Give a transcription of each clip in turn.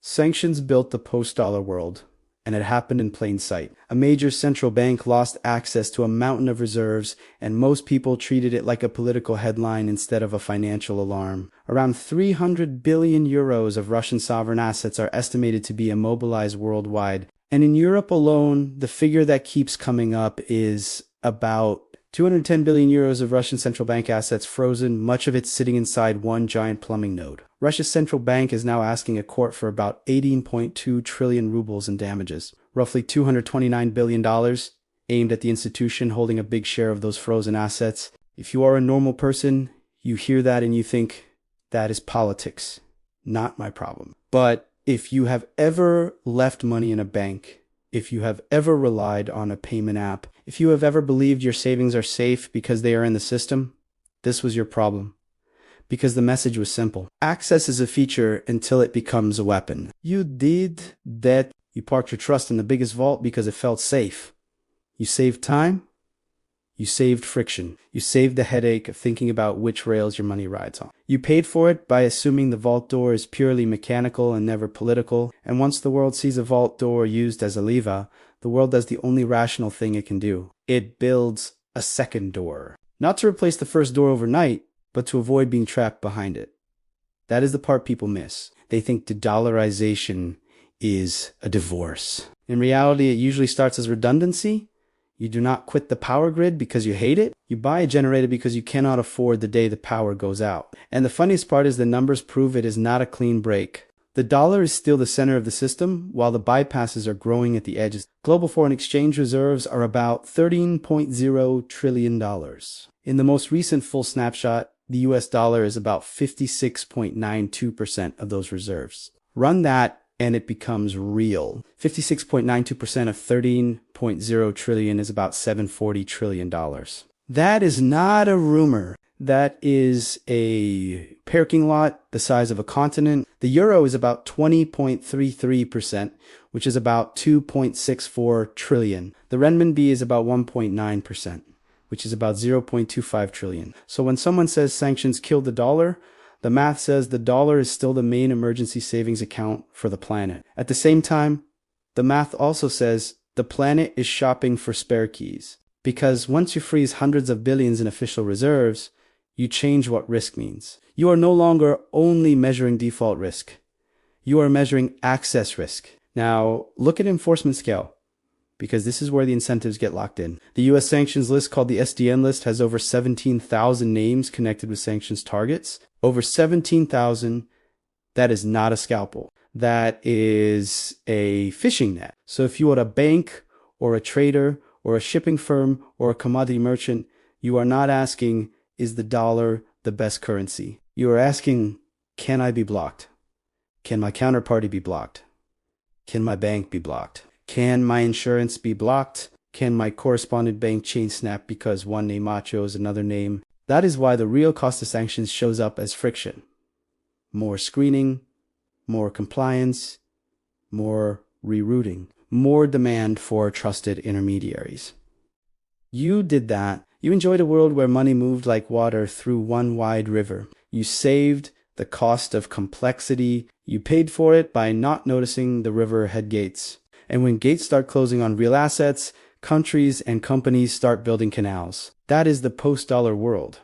Sanctions built the post-dollar world, and it happened in plain sight. A major central bank lost access to a mountain of reserves, and most people treated it like a political headline instead of a financial alarm. Around 300 billion euros of Russian sovereign assets are estimated to be immobilized worldwide. And in Europe alone, the figure that keeps coming up is about 210 billion euros of Russian central bank assets frozen, much of it sitting inside one giant plumbing node. Russia's central bank is now asking a court for about 18.2 trillion rubles in damages, roughly $229 billion, aimed at the institution holding a big share of those frozen assets. If you are a normal person, you hear that and you think, that is politics, not my problem. But if you have ever left money in a bank, if you have ever relied on a payment app, if you have ever believed your savings are safe because they are in the system, this was your problem. Because the message was simple. Access is a feature until it becomes a weapon. You did that. You parked your trust in the biggest vault because it felt safe. You saved time. You saved friction. You saved the headache of thinking about which rails your money rides on. You paid for it by assuming the vault door is purely mechanical and never political. And once the world sees a vault door used as a lever, the world does the only rational thing it can do. It builds a second door. Not to replace the first door overnight, but to avoid being trapped behind it. That is the part people miss. They think de-dollarization is a divorce. In reality, it usually starts as redundancy. You do not quit the power grid because you hate it. You buy a generator because you cannot afford the day the power goes out. And the funniest part is the numbers prove it is not a clean break. The dollar is still the center of the system, while the bypasses are growing at the edges. Global foreign exchange reserves are about $13.0 trillion. In the most recent full snapshot, the US dollar is about 56.92% of those reserves. Run that and it becomes real. 56.92% of 13.0 trillion is about $740 trillion. That is not a rumor. That is a parking lot the size of a continent. The euro is about 20.33%, which is about 2.64 trillion. The renminbi is about 1.9%, which is about 0.25 trillion. So when someone says sanctions killed the dollar, the math says the dollar is still the main emergency savings account for the planet. At the same time, the math also says the planet is shopping for spare keys. Because once you freeze hundreds of billions in official reserves, you change what risk means. You are no longer only measuring default risk. You are measuring access risk. Now, look at enforcement scale, because this is where the incentives get locked in. The US sanctions list, called the SDN list, has over 17,000 names connected with sanctions targets. Over 17,000, that is not a scalpel. That is a fishing net. So if you are a bank or a trader or a shipping firm or a commodity merchant, you are not asking, is the dollar the best currency? You are asking, can I be blocked? Can my counterparty be blocked? Can my bank be blocked? Can my insurance be blocked? Can my correspondent bank chain snap because one name machos another name? That is why the real cost of sanctions shows up as friction. More screening, more compliance, more rerouting, more demand for trusted intermediaries. You did that. You enjoyed a world where money moved like water through one wide river. You saved the cost of complexity. You paid for it by not noticing the river had gates. And when gates start closing on real assets, countries and companies start building canals. That is the post-dollar world,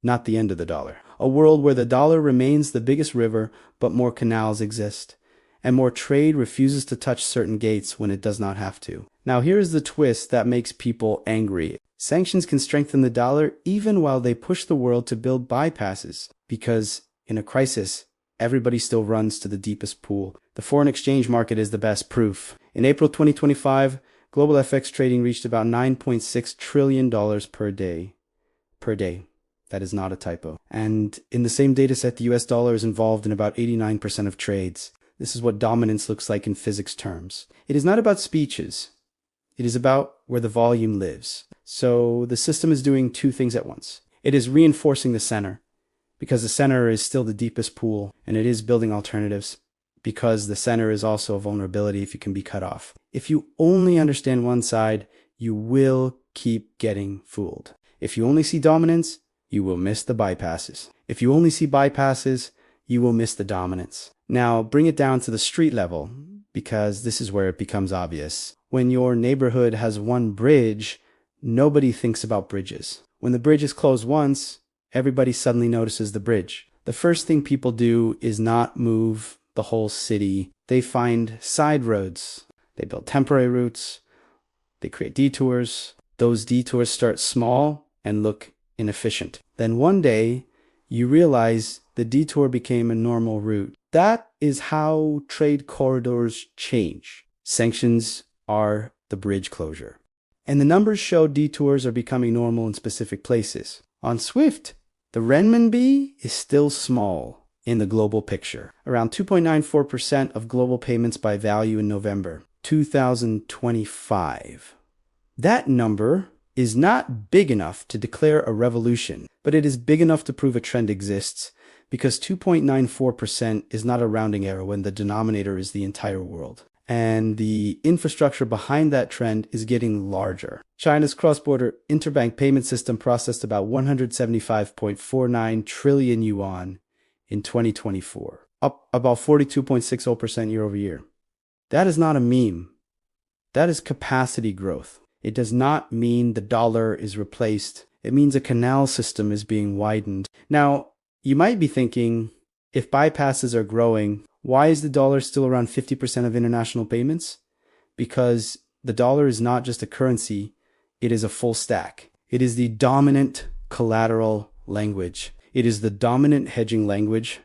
not the end of the dollar. A world where the dollar remains the biggest river, but more canals exist, and more trade refuses to touch certain gates when it does not have to. Now here is the twist that makes people angry. Sanctions can strengthen the dollar even while they push the world to build bypasses, because in a crisis, everybody still runs to the deepest pool. The foreign exchange market is the best proof. In April 2025, global FX trading reached about $9.6 trillion per day. Per day. That is not a typo. And in the same dataset, the US dollar is involved in about 89% of trades. This is what dominance looks like in physics terms. It is not about speeches. It is about where the volume lives. So the system is doing two things at once. It is reinforcing the center, because the center is still the deepest pool, and it is building alternatives, because the center is also a vulnerability if you can be cut off. If you only understand one side, you will keep getting fooled. If you only see dominance, you will miss the bypasses. If you only see bypasses, you will miss the dominance. Now, bring it down to the street level, because this is where it becomes obvious. When your neighborhood has one bridge, nobody thinks about bridges. When the bridge is closed once, everybody suddenly notices the bridge. The first thing people do is not move the whole city. They find side roads. They build temporary routes. They create detours. Those detours start small and look inefficient. Then one day, you realize the detour became a normal route. That is how trade corridors change. Sanctions are the bridge closure. And the numbers show detours are becoming normal in specific places. On SWIFT, the renminbi is still small in the global picture, around 2.94% of global payments by value in November 2025. That number is not big enough to declare a revolution, but it is big enough to prove a trend exists, because 2.94% is not a rounding error when the denominator is the entire world. And the infrastructure behind that trend is getting larger. China's cross-border interbank payment system processed about 175.49 trillion yuan in 2024, up about 42.60% year over year. That is not a meme. That is capacity growth. It does not mean the dollar is replaced. It means a canal system is being widened. Now, you might be thinking, if bypasses are growing, why is the dollar still around 50% of international payments? Because the dollar is not just a currency, it is a full stack. It is the dominant collateral language. It is the dominant hedging language.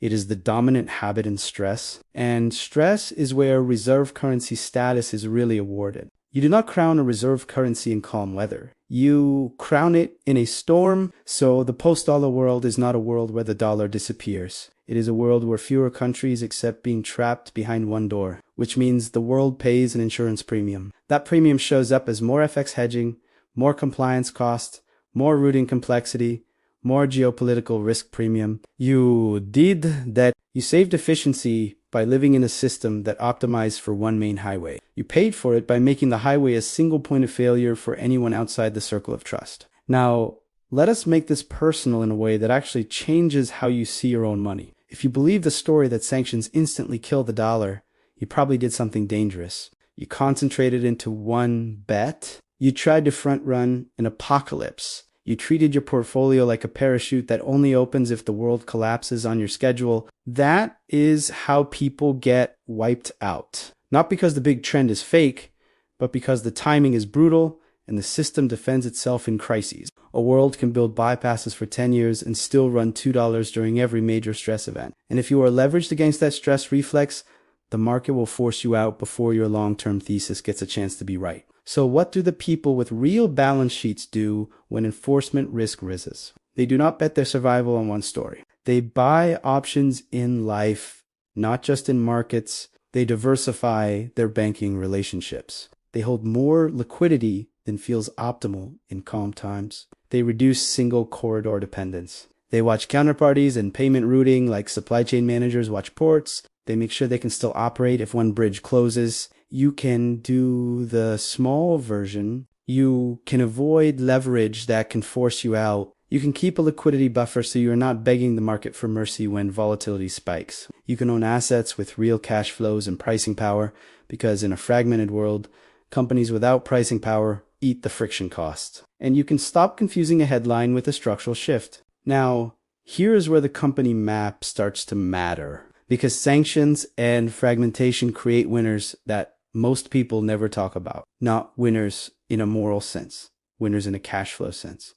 It is the dominant habit in stress. And stress is where reserve currency status is really awarded. You do not crown a reserve currency in calm weather. You crown it in a storm, so the post-dollar world is not a world where the dollar disappears. It is a world where fewer countries accept being trapped behind one door, which means the world pays an insurance premium. That premium shows up as more FX hedging, more compliance cost, more routing complexity, more geopolitical risk premium. You did that. You saved efficiency by living in a system that optimized for one main highway. You paid for it by making the highway a single point of failure for anyone outside the circle of trust. Now, let us make this personal in a way that actually changes how you see your own money. If you believe the story that sanctions instantly kill the dollar, you probably did something dangerous. You concentrated into one bet. You tried to front run an apocalypse. You treated your portfolio like a parachute that only opens if the world collapses on your schedule. That is how people get wiped out. Not because the big trend is fake, but because the timing is brutal and the system defends itself in crises. A world can build bypasses for 10 years and still run $2 during every major stress event. And if you are leveraged against that stress reflex, the market will force you out before your long-term thesis gets a chance to be right. So what do the people with real balance sheets do when enforcement risk rises? They do not bet their survival on one story. They buy options in life, not just in markets. They diversify their banking relationships. They hold more liquidity than feels optimal in calm times. They reduce single corridor dependence. They watch counterparties and payment routing like supply chain managers watch ports. They make sure they can still operate if one bridge closes. You can do the small version. You can avoid leverage that can force you out. You can keep a liquidity buffer so you're not begging the market for mercy when volatility spikes. You can own assets with real cash flows and pricing power, because in a fragmented world, companies without pricing power eat the friction costs. And you can stop confusing a headline with a structural shift. Now, here is where the company map starts to matter, because sanctions and fragmentation create winners that most people never talk about. Not winners in a moral sense, winners in a cash flow sense.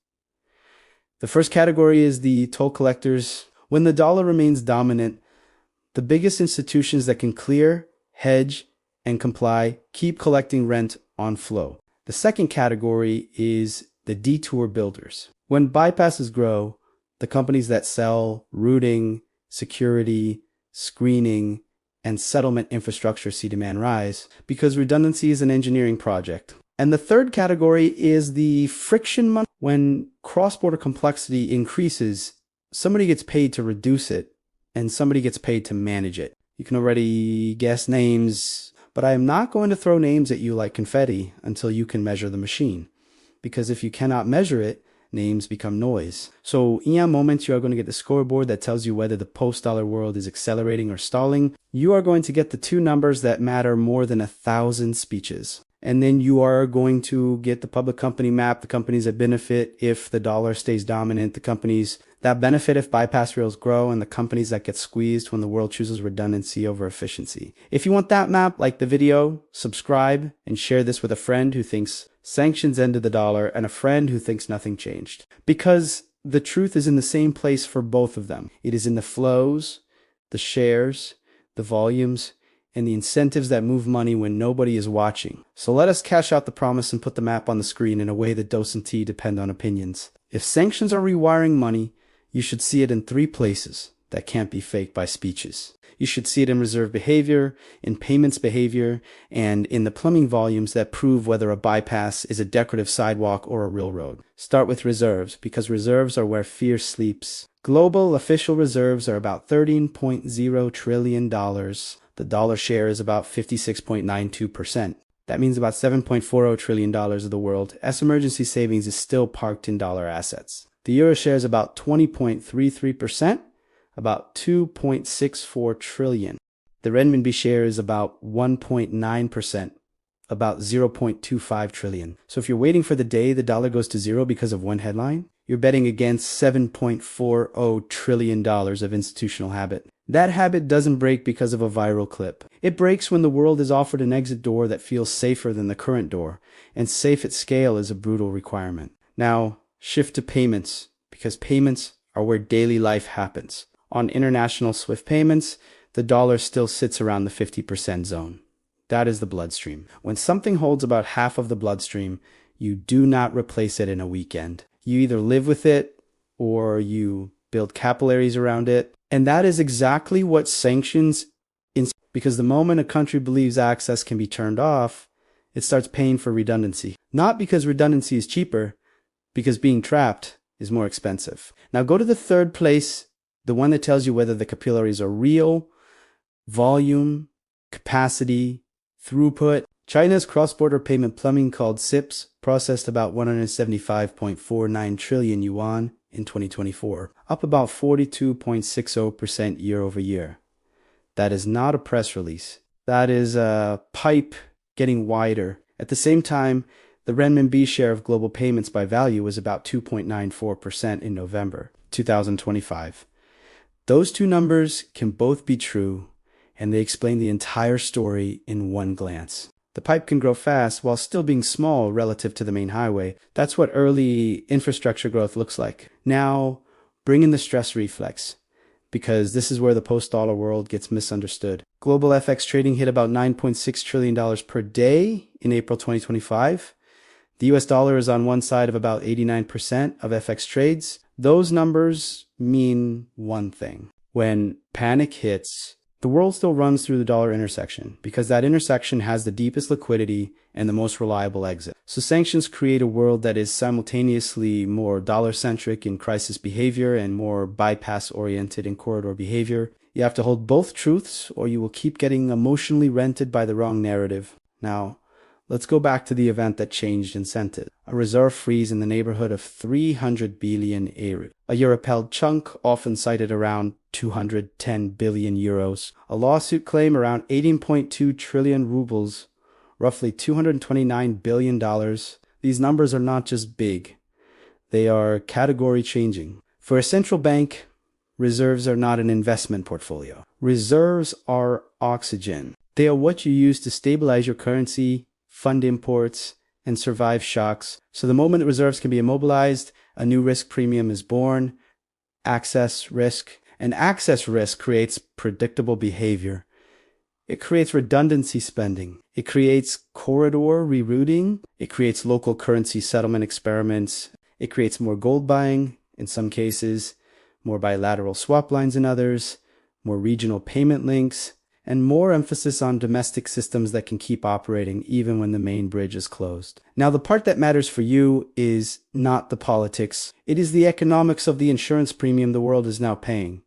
The first category is the toll collectors. When the dollar remains dominant, the biggest institutions that can clear, hedge, and comply keep collecting rent on flow. The second category is the detour builders. When bypasses grow, the companies that sell routing, security, screening, and settlement infrastructure see demand rise because redundancy is an engineering project. And the third category is the friction money. When cross-border complexity increases, somebody gets paid to reduce it and somebody gets paid to manage it. You can already guess names, but I am not going to throw names at you like confetti until you can measure the machine. Because if you cannot measure it, names become noise. So in a moment, you are going to get the scoreboard that tells you whether the post-dollar world is accelerating or stalling. You are going to get the two numbers that matter more than 1,000 speeches. And then you are going to get the public company map, the companies that benefit if the dollar stays dominant, the companies that benefit if bypass rails grow, and the companies that get squeezed when the world chooses redundancy over efficiency. If you want that map, like the video, subscribe, and share this with a friend who thinks sanctions ended the dollar and a friend who thinks nothing changed. Because the truth is in the same place for both of them. It is in the flows, the shares, the volumes, and the incentives that move money when nobody is watching. So let us cash out the promise and put the map on the screen in a way that dose and tea depend on opinions. If sanctions are rewiring money, you should see it in three places that can't be faked by speeches. You should see it in reserve behavior, in payments behavior, and in the plumbing volumes that prove whether a bypass is a decorative sidewalk or a real road. Start with reserves, because reserves are where fear sleeps. Global official reserves are about $13.0 trillion. The dollar share is about 56.92%. That means about $7.40 trillion of the world as emergency savings is still parked in dollar assets. The euro share is about 20.33%, about 2.64 trillion. The renminbi share is about 1.9%, about 0.25 trillion. So if you're waiting for the day the dollar goes to zero because of one headline, you're betting against $7.40 trillion of institutional habit. That habit doesn't break because of a viral clip. It breaks when the world is offered an exit door that feels safer than the current door, and safe at scale is a brutal requirement. Now, shift to payments, because payments are where daily life happens. On international SWIFT payments, the dollar still sits around the 50% zone. That is the bloodstream. When something holds about half of the bloodstream, you do not replace it in a weekend. You either live with it or you build capillaries around it. And that is exactly what sanctions is, because the moment a country believes access can be turned off, it starts paying for redundancy. Not because redundancy is cheaper, because being trapped is more expensive. Now go to the third place, the one that tells you whether the capillaries are real, volume, capacity, throughput. China's cross-border payment plumbing called CIPS processed about 175.49 trillion yuan in 2024, up about 42.60% year over year. That is not a press release. That is a pipe getting wider. At the same time, the renminbi share of global payments by value was about 2.94% in November 2025. Those two numbers can both be true, and they explain the entire story in one glance. The pipe can grow fast while still being small relative to the main highway. That's what early infrastructure growth looks like. Now, bring in the stress reflex, because this is where the post-dollar world gets misunderstood. Global FX trading hit about $9.6 trillion per day in April 2025. The US dollar is on one side of about 89% of FX trades. Those numbers mean one thing. When panic hits, the world still runs through the dollar intersection because that intersection has the deepest liquidity and the most reliable exit. So sanctions create a world that is simultaneously more dollar-centric in crisis behavior and more bypass-oriented in corridor behavior. You have to hold both truths or you will keep getting emotionally rented by the wrong narrative. Now, let's go back to the event that changed incentives. A reserve freeze in the neighborhood of 300 billion euro. A Europe-held chunk, often cited around 210 billion euros. A lawsuit claim around 18.2 trillion rubles, roughly $229 billion. These numbers are not just big. They are category changing. For a central bank, reserves are not an investment portfolio. Reserves are oxygen. They are what you use to stabilize your currency, fund imports, and survive shocks. So the moment reserves can be immobilized, a new risk premium is born, access risk. And access risk creates predictable behavior. It creates redundancy spending. It creates corridor rerouting. It creates local currency settlement experiments. It creates more gold buying in some cases, more bilateral swap lines in others, more regional payment links, and more emphasis on domestic systems that can keep operating even when the main bridge is closed. Now, the part that matters for you is not the politics. It is the economics of the insurance premium the world is now paying.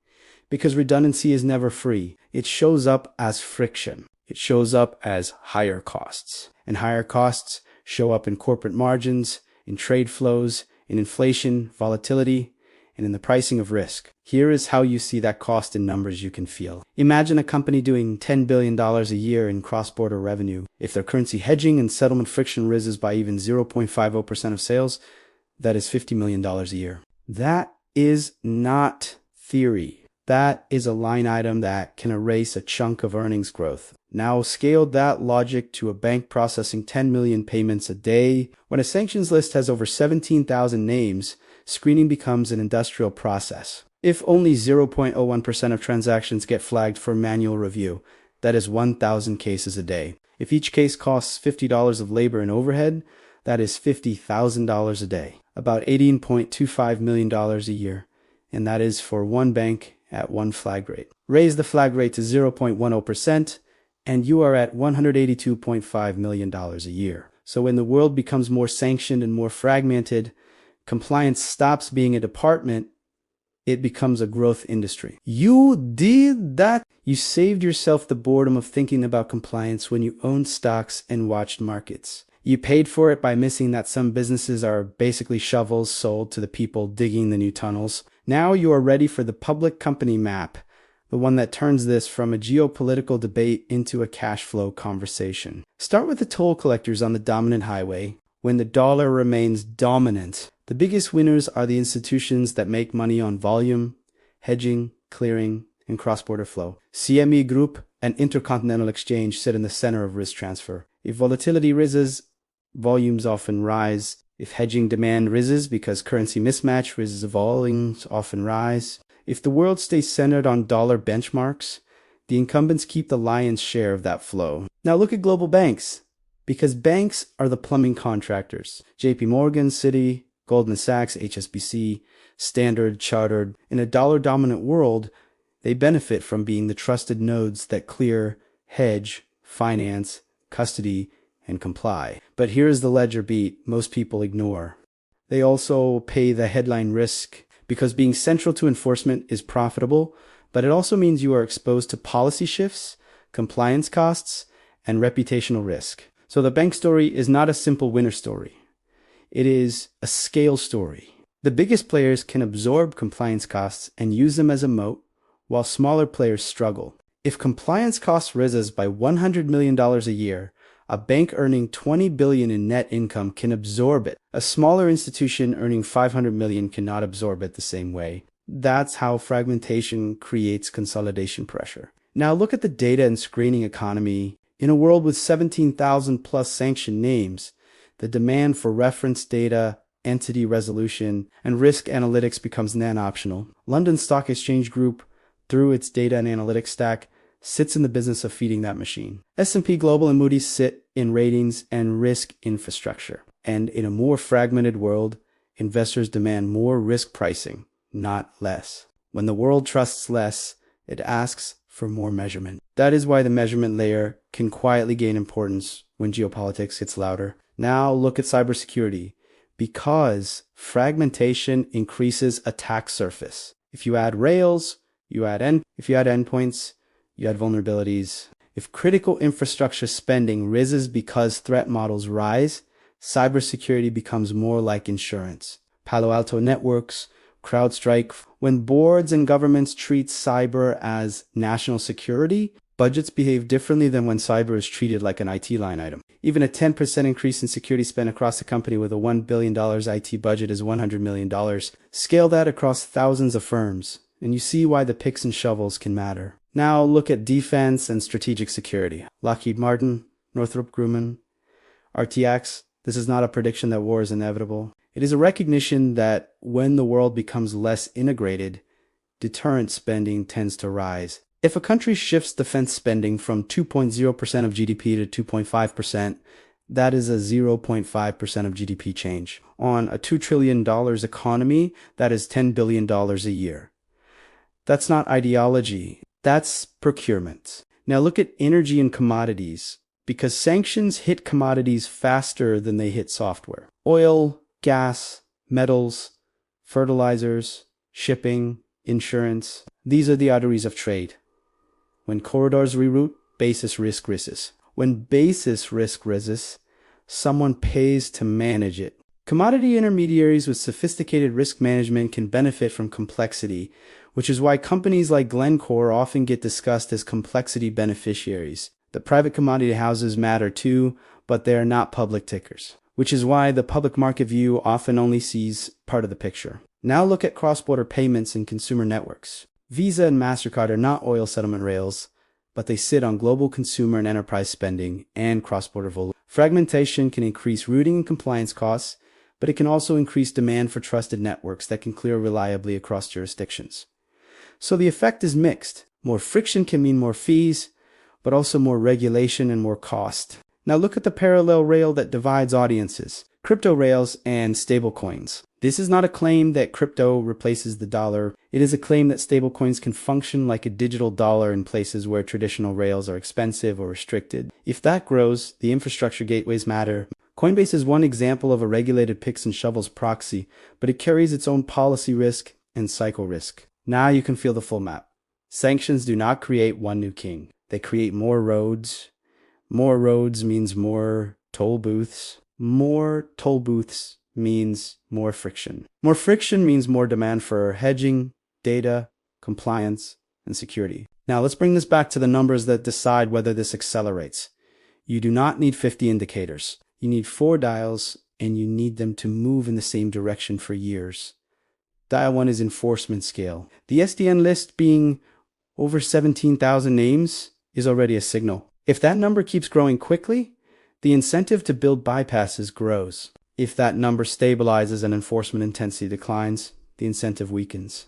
Because redundancy is never free. It shows up as friction. It shows up as higher costs. And higher costs show up in corporate margins, in trade flows, in inflation, volatility, and in the pricing of risk. Here is how you see that cost in numbers you can feel. Imagine a company doing $10 billion a year in cross-border revenue. If their currency hedging and settlement friction rises by even 0.50% of sales, that is $50 million a year. That is not theory. That is a line item that can erase a chunk of earnings growth. Now scale that logic to a bank processing 10 million payments a day. When a sanctions list has over 17,000 names, screening becomes an industrial process. If only 0.01% of transactions get flagged for manual review, that is 1,000 cases a day. If each case costs $50 of labor and overhead, that is $50,000 a day, about $18.25 million a year, and that is for one bank at one flag rate. Raise the flag rate to 0.10%, and you are at $182.5 million a year. So when the world becomes more sanctioned and more fragmented, compliance stops being a department, it becomes a growth industry. You did that. You saved yourself the boredom of thinking about compliance when you owned stocks and watched markets. You paid for it by missing that some businesses are basically shovels sold to the people digging the new tunnels. Now you are ready for the public company map, the one that turns this from a geopolitical debate into a cash flow conversation. Start with the toll collectors on the dominant highway. When the dollar remains dominant, the biggest winners are the institutions that make money on volume, hedging, clearing, and cross-border flow. CME Group and Intercontinental Exchange sit in the center of risk transfer. If volatility rises, volumes often rise. If hedging demand rises because currency mismatch rises, volumes often rise. If the world stays centered on dollar benchmarks, the incumbents keep the lion's share of that flow. Now look at global banks, because banks are the plumbing contractors. JP Morgan, Citi, Goldman Sachs, HSBC, Standard, Chartered. In a dollar-dominant world, they benefit from being the trusted nodes that clear, hedge, finance, custody, and comply. But here's the ledger beat most people ignore. They also pay the headline risk, because being central to enforcement is profitable, but it also means you are exposed to policy shifts, compliance costs, and reputational risk. So the bank story is not a simple winner story. It is a scale story. The biggest players can absorb compliance costs and use them as a moat, while smaller players struggle. If compliance costs rises by $100 million a year, a bank earning $20 billion in net income can absorb it. A smaller institution earning $500 million cannot absorb it the same way. That's how fragmentation creates consolidation pressure. Now look at the data and screening economy. In a world with 17,000 plus sanctioned names, the demand for reference data, entity resolution, and risk analytics becomes non-optional. London Stock Exchange Group, through its data and analytics stack, sits in the business of feeding that machine. S&P Global and Moody's sit in ratings and risk infrastructure. And in a more fragmented world, investors demand more risk pricing, not less. When the world trusts less, it asks for more measurement. That is why the measurement layer can quietly gain importance when geopolitics gets louder. Now look at cybersecurity. Because fragmentation increases attack surface. If you add rails, you add endpoints, you add vulnerabilities. If critical infrastructure spending rises because threat models rise, cybersecurity becomes more like insurance. Palo Alto Networks, CrowdStrike. When boards and governments treat cyber as national security, budgets behave differently than when cyber is treated like an IT line item. Even a 10% increase in security spend across a company with a $1 billion IT budget is $100 million. Scale that across thousands of firms, and you see why the picks and shovels can matter. Now look at defense and strategic security. Lockheed Martin, Northrop Grumman, RTX. This is not a prediction that war is inevitable. It is a recognition that when the world becomes less integrated, deterrent spending tends to rise. If a country shifts defense spending from 2.0% of GDP to 2.5%, that is a 0.5% of GDP change. On a $2 trillion economy, that is $10 billion a year. That's not ideology. That's procurement. Now look at energy and commodities, because sanctions hit commodities faster than they hit software. Oil, gas, metals, fertilizers, shipping, insurance. These are the arteries of trade. When corridors reroute, basis risk rises. When basis risk rises, someone pays to manage it. Commodity intermediaries with sophisticated risk management can benefit from complexity, which is why companies like Glencore often get discussed as complexity beneficiaries. The private commodity houses matter too, but they are not public tickers, which is why the public market view often only sees part of the picture. Now look at cross-border payments and consumer networks. Visa and MasterCard are not oil settlement rails, but they sit on global consumer and enterprise spending and cross-border volume. Fragmentation can increase routing and compliance costs, but it can also increase demand for trusted networks that can clear reliably across jurisdictions. So the effect is mixed. More friction can mean more fees, but also more regulation and more cost. Now look at the parallel rail that divides audiences: crypto rails and stablecoins. This is not a claim that crypto replaces the dollar. It is a claim that stablecoins can function like a digital dollar in places where traditional rails are expensive or restricted. If that grows, the infrastructure gateways matter. Coinbase is one example of a regulated picks and shovels proxy, but it carries its own policy risk and cycle risk. Now you can feel the full map. Sanctions do not create one new king. They create more roads. More roads means more toll booths. More toll booths means more friction. More friction means more demand for hedging, data, compliance, and security. Now let's bring this back to the numbers that decide whether this accelerates. You do not need 50 indicators. You need 4 dials, and you need them to move in the same direction for years. Dial 1 is enforcement scale. The SDN list being over 17,000 names is already a signal. If that number keeps growing quickly, the incentive to build bypasses grows. If that number stabilizes and enforcement intensity declines, the incentive weakens.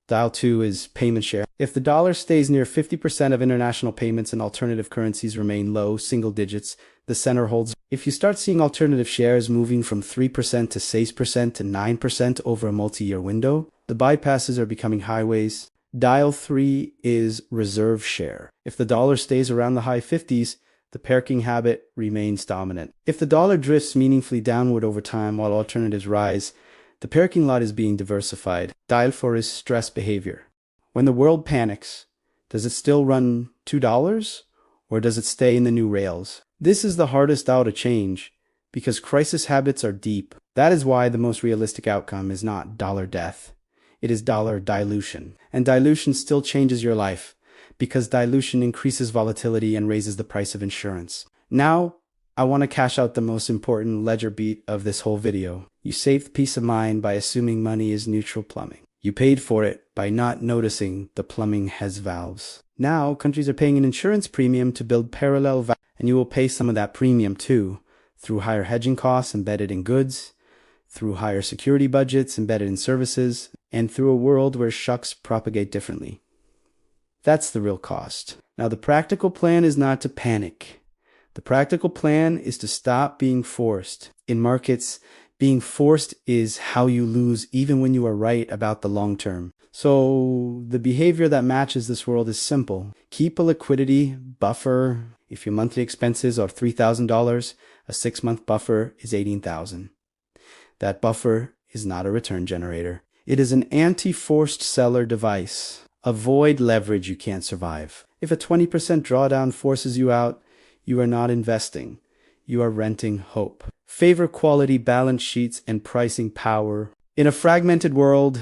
Dial 2 is payment share. If the dollar stays near 50% of international payments and alternative currencies remain low, single digits, the center holds. If you start seeing alternative shares moving from 3% to 6% to 9% over a multi-year window, the bypasses are becoming highways. Dial 3 is reserve share. If the dollar stays around the high 50s, the parking habit remains dominant. If the dollar drifts meaningfully downward over time while alternatives rise, the parking lot is being diversified. Dial 4 is stress behavior. When the world panics, does it still run $2 or does it stay in the new rails? This is the hardest dial to change because crisis habits are deep. That is why the most realistic outcome is not dollar death. It is dollar dilution. And dilution still changes your life because dilution increases volatility and raises the price of insurance. Now, I want to cash out the most important ledger beat of this whole video. You saved peace of mind by assuming money is neutral plumbing. You paid for it by not noticing the plumbing has valves. Now, countries are paying an insurance premium to build parallel valves, and you will pay some of that premium too, through higher hedging costs embedded in goods, through higher security budgets embedded in services, and through a world where shocks propagate differently. That's the real cost. Now, the practical plan is not to panic. The practical plan is to stop being forced. In markets, being forced is how you lose even when you are right about the long term. So the behavior that matches this world is simple. Keep a liquidity buffer. If your monthly expenses are $3,000, a 6-month buffer is $18,000. That buffer is not a return generator. It is an anti-forced seller device. Avoid leverage you can't survive. If a 20% drawdown forces you out, you are not investing. You are renting hope. Favor quality balance sheets and pricing power. In a fragmented world,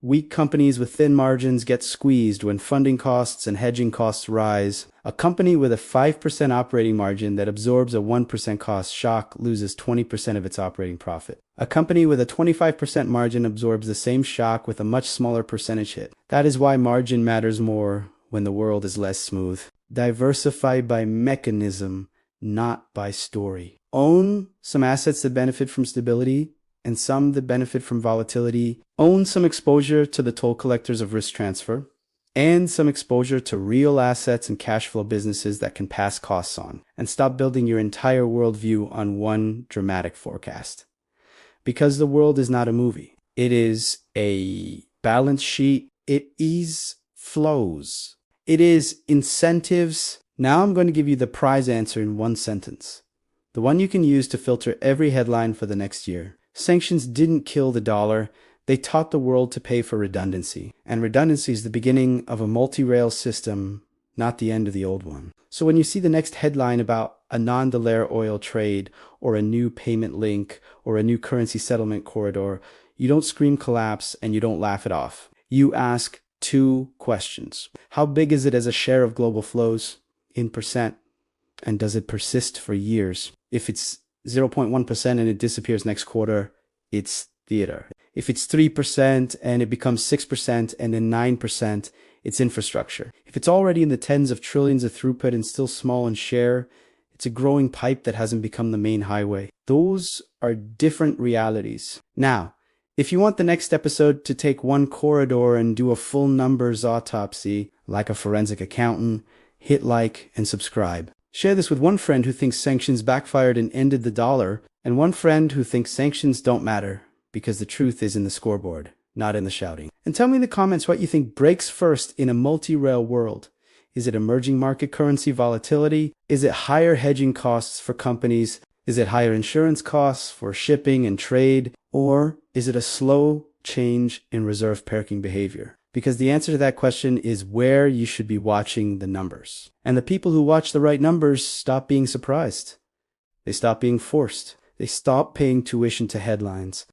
weak companies with thin margins get squeezed when funding costs and hedging costs rise. A company with a 5% operating margin that absorbs a 1% cost shock loses 20% of its operating profit. A company with a 25% margin absorbs the same shock with a much smaller percentage hit. That is why margin matters more when the world is less smooth. Diversify by mechanism, not by story. Own some assets that benefit from stability and some that benefit from volatility. Own some exposure to the toll collectors of risk transfer and some exposure to real assets and cash flow businesses that can pass costs on. And stop building your entire worldview on one dramatic forecast. Because the world is not a movie. It is a balance sheet. It is flows. It is incentives. Now I'm going to give you the prize answer in one sentence. The one you can use to filter every headline for the next year. Sanctions didn't kill the dollar. They taught the world to pay for redundancy. And redundancy is the beginning of a multi-rail system, not the end of the old one. So when you see the next headline about a non-dollar oil trade or a new payment link or a new currency settlement corridor, you don't scream collapse and you don't laugh it off. You ask two questions. How big is it as a share of global flows in percent? And does it persist for years? If it's 0.1% and it disappears next quarter, it's theater. If it's 3% and it becomes 6% and then 9%, it's infrastructure. If it's already in the tens of trillions of throughput and still small in share, it's a growing pipe that hasn't become the main highway. Those are different realities. Now, if you want the next episode to take one corridor and do a full numbers autopsy, like a forensic accountant, hit like and subscribe. Share this with one friend who thinks sanctions backfired and ended the dollar, and one friend who thinks sanctions don't matter, because the truth is in the scoreboard, not in the shouting. And tell me in the comments what you think breaks first in a multi-rail world. Is it emerging market currency volatility? Is it higher hedging costs for companies? Is it higher insurance costs for shipping and trade? Or is it a slow change in reserve parking behavior? Because the answer to that question is where you should be watching the numbers. And the people who watch the right numbers stop being surprised. They stop being forced. They stop paying tuition to headlines.